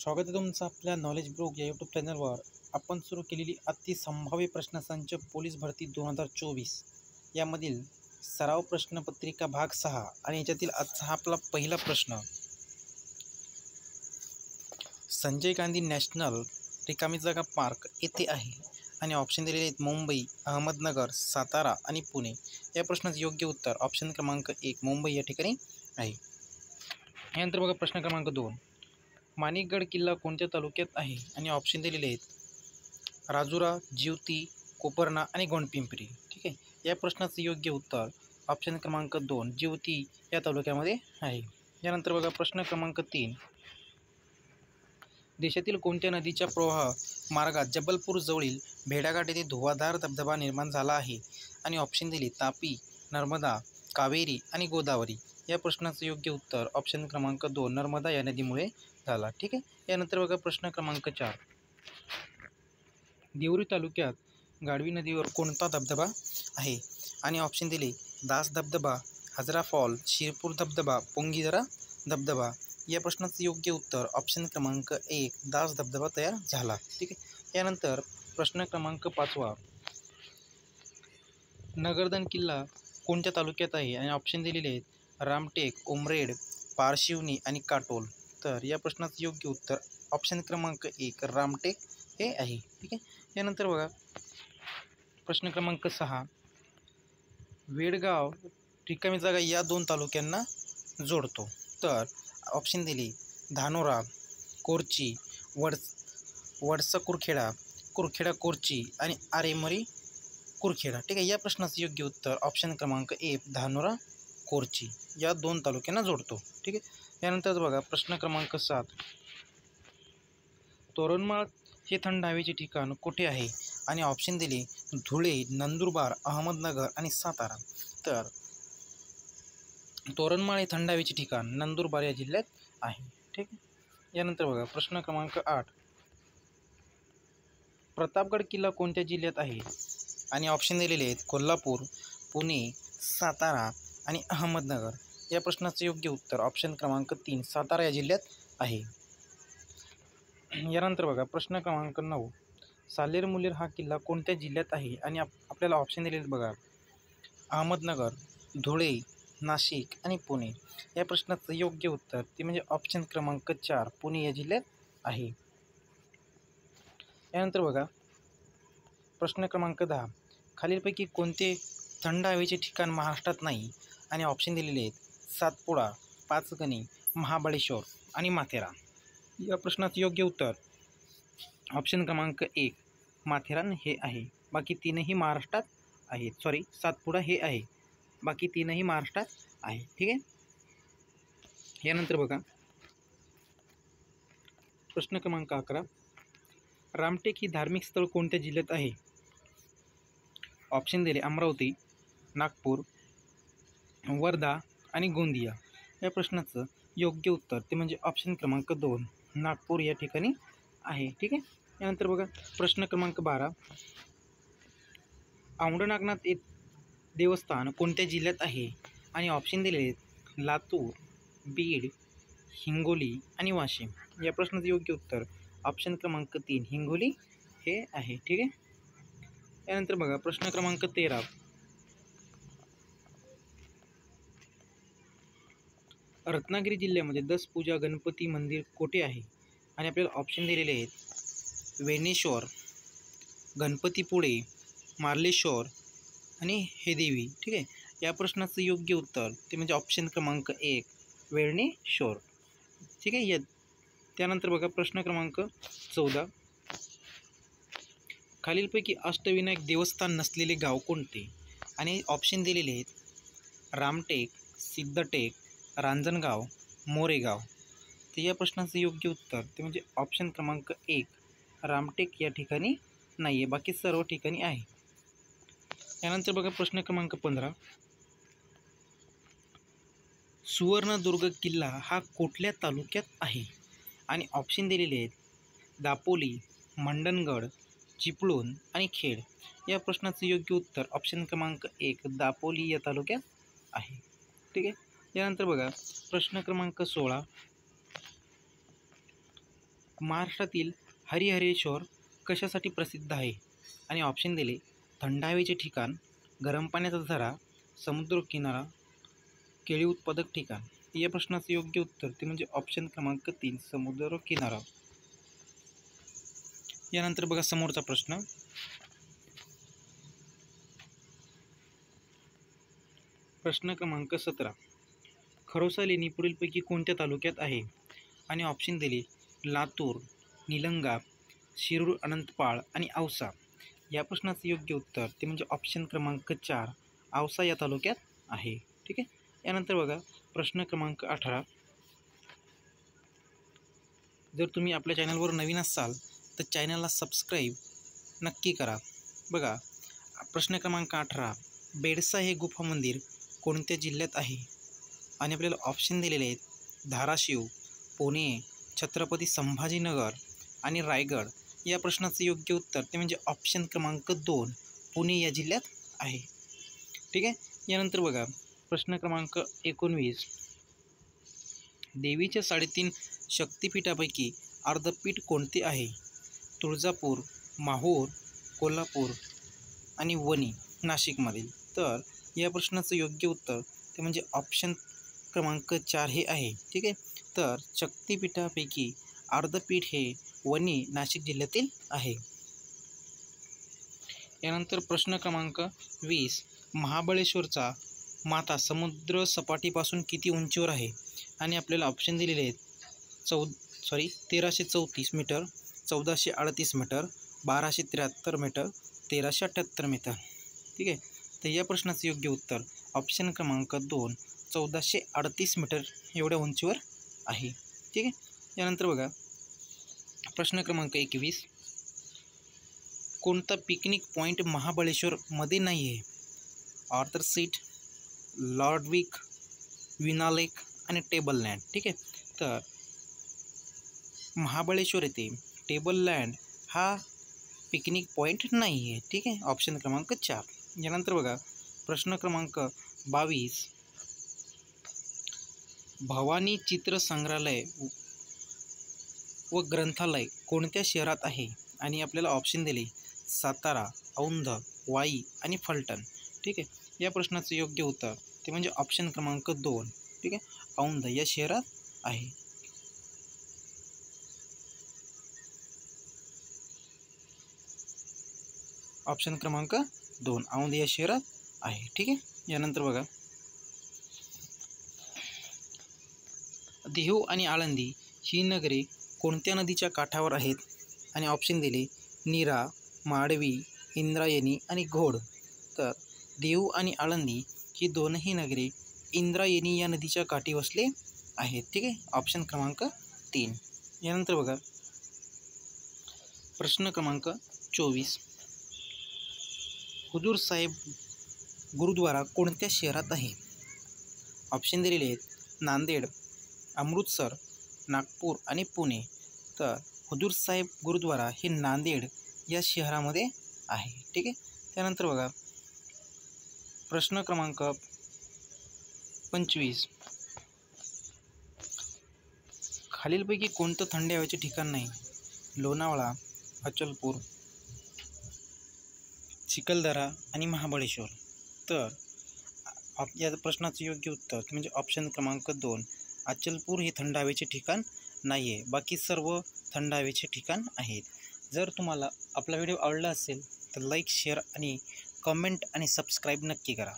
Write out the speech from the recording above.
स्वागत आहे तुमचं आपल्या नॉलेज ब्लॉग या यूट्यूब चॅनलवर. आपण सुरू केलेली अतिसंभाव्य प्रश्नसंच पोलीस भरती 2024 यामधील सराव प्रश्नपत्रिका भाग 6 आणि याच्यातील आजचा हा आपला पहिला प्रश्न. संजय गांधी नॅशनल रिकामी जागा पार्क येथे आहे आणि ऑप्शन दिलेले आहेत मुंबई, अहमदनगर, सातारा आणि पुणे. या प्रश्नाचं योग्य उत्तर ऑप्शन क्रमांक 1 मुंबई या ठिकाणी आहे. यानंतर बघा प्रश्न क्रमांक 2. माणिकगड किल्ला कोणत्या तालुक्यात आहे आणि ऑप्शन दिलेले आहेत राजुरा, जिवती, कोपरना आणि गोंडपिंपरी. ठीक आहे. या प्रश्नाचं योग्य उत्तर ऑप्शन क्रमांक 2 जिवती या तालुक्यामध्ये आहे. यानंतर बघा प्रश्न क्रमांक 3. देशातील कोणत्या नदीच्या प्रवाह मार्गात जबलपूर जवळील भेड़ाघाट येथे धुवाधार धबधबा निर्माण झाला आहे आणि ऑप्शन दिले तापी, नर्मदा, कावेरी आणि गोदावरी. या प्रश्नाचं योग्य उत्तर ऑप्शन क्रमांक 2 नर्मदा या नदीमुळे झाला. ठीक आहे. यानंतर बघा प्रश्न क्रमांक 4. देवरी तालुक्यात गाढवी नदीवर कोणता धबधबा आहे आणि ऑप्शन दिले दास धबधबा, हजरा फॉल, शिरपूर धबधबा, पोंगीदरा धबधबा. या प्रश्नाचं योग्य उत्तर ऑप्शन क्रमांक 1 दास धबधबा तयार झाला. ठीक आहे. यानंतर प्रश्न क्रमांक 5. नगरधन किल्ला कोणत्या तालुक्यात आहे आणि ऑप्शन दिलेले आहेत रामटेक, उमरेड, पारशिवनी आणि काटोल. तर या प्रश्नाचं योग्य उत्तर ऑप्शन क्रमांक 1 रामटेक हे आहे. ठीक आहे. यानंतर बघा प्रश्न क्रमांक 6. वेडगाव रिकामी जागा या दोन तालुक्यांना जोडतो. तर ऑप्शन दिले धानोरा, कोरची, वडसा कुरखेडा, कुरखेडा कोरची आणि आरेमरी कुरखेडा. ठीक आहे. या प्रश्नाचं योग्य उत्तर ऑप्शन क्रमांक 1 धानोरा कोरची या दोन तालुक्यांना जोडतो. ठीक आहे. यानंतर बघा प्रश्न क्रमांक 7. तोरणमाळ हे थंड हवेचे ठिकाण कुठे आहे आणि ऑप्शन दिले धुळे, नंदुरबार, अहमदनगर आणि सातारा. तर तोरणमाळ हे थंड हवेचे ठिकाण नंदुरबार या जिल्ह्यात आहे. ठीक आहे. यानंतर बघा प्रश्न क्रमांक 8. प्रतापगड किल्ला कोणत्या जिल्ह्यात आहे आणि ऑप्शन दिलेले आहेत कोल्हापूर, पुणे, सातारा आणि अहमदनगर. या प्रश्नाचं योग्य उत्तर ऑप्शन क्रमांक 3 सातारा या जिल्ह्यात आहे. यानंतर बघा प्रश्न क्रमांक 9. सालेर मुलेर हा किल्ला कोणत्या जिल्ह्यात आहे आणि आपल्याला ऑप्शन दिलेले बघा अहमदनगर, धुळे, नाशिक आणि पुणे. या प्रश्नाचं योग्य उत्तर ते म्हणजे ऑप्शन क्रमांक 4 पुणे या जिल्ह्यात आहे. यानंतर बघा प्रश्न क्रमांक 10. खालीलपैकी कोणते थंड हवेचे ठिकाण महाराष्ट्रात नाही आणि ऑप्शन दिलेले आहेत सातपुडा, पाचगणी, महाबळेश्वर आणि माथेरान. या प्रश्नाचं योग्य उत्तर ऑप्शन क्रमांक 1 माथेरान हे आहे. बाकी तीनही महाराष्ट्रात आहेत. सातपुडा हे आहे, बाकी तीनही महाराष्ट्रात आहे. ठीक आहे. यानंतर बघा प्रश्न क्रमांक 11. रामटेक ही धार्मिक स्थळ कोणत्या जिल्ह्यात आहे? ऑप्शन दिले अमरावती, नागपूर, वर्धा आणि गोंदिया. या प्रश्नाचं योग्य उत्तर ते म्हणजे ऑप्शन क्रमांक 2 नागपूर या ठिकाणी आहे. ठीक आहे. यानंतर बघा प्रश्न क्रमांक 12. औंढनागनाथ देवस्थान कोणत्या जिल्ह्यात आहे आणि ऑप्शन दिले आहेत लातूर, बीड, हिंगोली आणि वाशिम. या प्रश्नाचं योग्य उत्तर ऑप्शन क्रमांक 3 हिंगोली हे आहे. ठीक आहे. यानंतर बघा प्रश्न क्रमांक 13. रत्नागिरी जिल्ह्यामध्ये दसपूजा गणपती मंदिर कुठे आहे आणि आपल्याला ऑप्शन दिलेले आहेत वेणेश्वर, गणपतीपुळे, मार्लेश्वर आणि हेदेवी. ठीक आहे. या प्रश्नाचं योग्य उत्तर ते म्हणजे ऑप्शन क्रमांक 1 वेणेश्वर. ठीक आहे. त्यानंतर बघा प्रश्न क्रमांक 14. खालीलपैकी अष्टविनायक देवस्थान नसलेले गाव कोणते आणि ऑप्शन दिलेले आहेत रामटेक, सिद्धटेक, रांजणगाव, मोरेगाव. तर या प्रश्नाचं योग्य उत्तर ते म्हणजे ऑप्शन क्रमांक 1 रामटेक या ठिकाणी नाही आहे, बाकी सर्व ठिकाणी आहे. यानंतर बघा प्रश्न क्रमांक 15. सुवर्णदुर्ग किल्ला हा कुठल्या तालुक्यात आहे आणि ऑप्शन दिलेले आहेत दापोली, मंडणगड, चिपळूण आणि खेड. या प्रश्नाचं योग्य उत्तर ऑप्शन क्रमांक 1 दापोली या तालुक्यात आहे. ठीक आहे. यानंतर बघा प्रश्न क्रमांक 16. महाराष्ट्रातील हरिहरेश्वर कशासाठी प्रसिद्ध आहे? आणि ऑप्शन दिले थंड हवेचे ठिकाण, गरम पाण्याचा झरा, समुद्रकिनारा, केळी उत्पादक ठिकाण. या प्रश्नाचं योग्य उत्तर ते म्हणजे ऑप्शन क्रमांक 3 समुद्रकिनारा. यानंतर बघा समोरचा प्रश्न. प्रश्न क्रमांक 17. खरोसा लेणी पुढीलपैकी कोणत्या तालुक्यात आहे? आणि ऑप्शन दिले लातूर, निलंगा, शिरूर अनंतपाळ आणि औसा. या प्रश्नाचं योग्य उत्तर ते म्हणजे ऑप्शन क्रमांक 4 औसा या तालुक्यात आहे. ठीक आहे. यानंतर बघा प्रश्न क्रमांक 18. जर तुम्ही आपल्या चॅनलवर नवीन असाल तर चॅनलला सबस्क्राईब नक्की करा. बघा प्रश्न क्रमांक 18. बेडसा हे गुफा मंदिर कोणत्या जिल्ह्यात आहे? आणि आपल्याला ऑप्शन दिलेले आहेत धाराशिव, पुणे, छत्रपती संभाजीनगर आणि रायगड. या प्रश्नाचं योग्य उत्तर ते म्हणजे ऑप्शन क्रमांक 2 पुणे या जिल्ह्यात आहे. ठीक आहे. यानंतर बघा प्रश्न क्रमांक 19. देवीच्या 3.5 शक्तिपीठापैकी अर्धपीठ कोणते आहे? तुळजापूर, माहूर, कोल्हापूर आणि वणी नाशिकमधील. तर या प्रश्नाचं योग्य उत्तर ते म्हणजे ऑप्शन क्रमांक 4 हे आहे. ठीक आहे. तर शक्तिपीठापैकी अर्धपीठ हे वणी नाशिक जिल्ह्यातील आहे. यानंतर प्रश्न क्रमांक 20. महाबळेश्वरचा माथा समुद्र सपाटीपासून किती उंचीवर आहे? आणि आपल्याला ऑप्शन दिलेले आहेत 1334 मीटर, 1438 मीटर, 1273 मीटर, 1378 मीटर. ठीक आहे. तर या प्रश्नाचं योग्य उत्तर ऑप्शन क्रमांक 2 1438 मीटर एवढ्या उंचीवर आहे. ठीक आहे. यानंतर बघा प्रश्न क्रमांक 21. कोणता पिकनिक पॉईंट महाबळेश्वरमध्ये नाही आहे? आर्थर सीट, लॉर्डविक, विना लेक आणि टेबल लँड. ठीक आहे. तर महाबळेश्वर येथे टेबल लँड हा पिकनिक पॉईंट नाही आहे. ठीक आहे. ऑप्शन क्रमांक 4. यानंतर बघा प्रश्न क्रमांक 22. भवानी चित्र संग्रहालय व ग्रंथालय कोणत्या शहरात आहे? आणि आपल्याला ऑप्शन दिले सातारा, औंध, वाई आणि फलटण. ठीक आहे. या प्रश्नाचं योग्य उत्तर ते म्हणजे ऑप्शन क्रमांक 2. ठीक आहे. औंध या शहरात आहे. ऑप्शन क्रमांक 2 औंध या शहरात आहे. ठीक आहे. यानंतर बघा देहू आणि आळंदी ही नगरे कोणत्या नदीच्या काठावर आहेत? आणि ऑप्शन दिले नीरा, मांडवी, इंद्रायणी आणि घोड. तर देहू आणि आळंदी ही दोनही नगरे इंद्रायणी या नदीच्या काठी वसले आहेत. ठीक आहे. ऑप्शन क्रमांक 3. यानंतर बघा प्रश्न क्रमांक 24. हुजूर साहेब गुरुद्वारा कोणत्या शहरात आहे? ऑप्शन दिलेले आहेत नांदेड, अमृतसर, नागपूर आणि पुणे. तर हुजूर साहेब गुरुद्वारा हे नांदेड या शहरामध्ये आहे. ठीक आहे. त्यानंतर बघा प्रश्न क्रमांक 25. खालीलपैकी कोणतं थंड हवेचे ठिकाण नाही? लोणावळा, अचलपूर, चिखलदरा आणि महाबळेश्वर. तर या प्रश्नाचं योग्य उत्तर म्हणजे ऑप्शन क्रमांक 2 अचलपूर हे थंड हवेचे ठिकाण नाही आहे. बाकी सर्व थंड हवेचे ठिकाण आहेत. जर तुम्हाला आपला व्हिडिओ आवडला असेल तर लाईक, शेअर आणि कमेंट आणि सबस्क्राईब नक्की करा.